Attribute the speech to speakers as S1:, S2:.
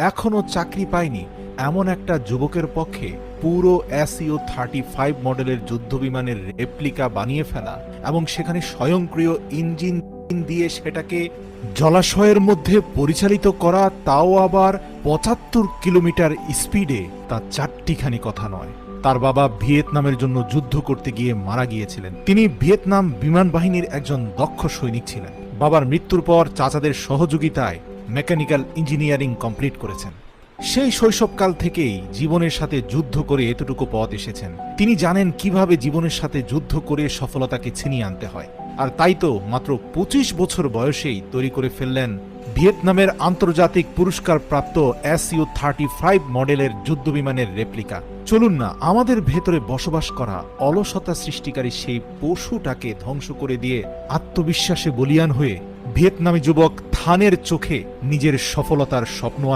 S1: এখনও চাকরি পায়নি এমন একটা যুবকের পক্ষে পুরো SU-35 মডেলের যুদ্ধবিমানের রেপ্লিকা বানিয়ে ফেলা এবং সেখানে স্বয়ংক্রিয় ইঞ্জিন দিয়ে সেটাকে জলাশয়ের মধ্যে পরিচালিত করা, তাও আবার ৭৫ কিলোমিটার স্পিডে, তা চারটিখানি কথা নয়। তার বাবা ভিয়েতনামের জন্য যুদ্ধ করতে গিয়ে মারা গিয়েছিলেন। তিনি ভিয়েতনাম বিমান বাহিনীর একজন দক্ষ সৈনিক ছিলেন। বাবার মৃত্যুর পর চাচাদের সহযোগিতায় মেকানিক্যাল ইঞ্জিনিয়ারিং কমপ্লিট করেছেন। সেই শৈশবকাল থেকেই জীবনের সাথে যুদ্ধ করে এতটুকু পথ এসেছেন। তিনি জানেন কিভাবে জীবনের সাথে যুদ্ধ করে সফলতাকে ছিনিয়ে আনতে হয়। আর তাই তো মাত্র ২৫ বছর বয়সেই তৈরি করে ফেললেন ভিয়েতনামের আন্তর্জাতিক পুরস্কার প্রাপ্ত SU-35 মডেলের যুদ্ধবিমানের রেপ্লিকা। চলুন না আমাদের ভেতরে বসবাস করা অলসতা সৃষ্টিকারী সেই পশুটাকে ধ্বংস করে দিয়ে আত্মবিশ্বাসে বলীয়ান হয়ে ভিয়েতনামী যুবক থানের চোখে নিজের সফলতার স্বপ্ন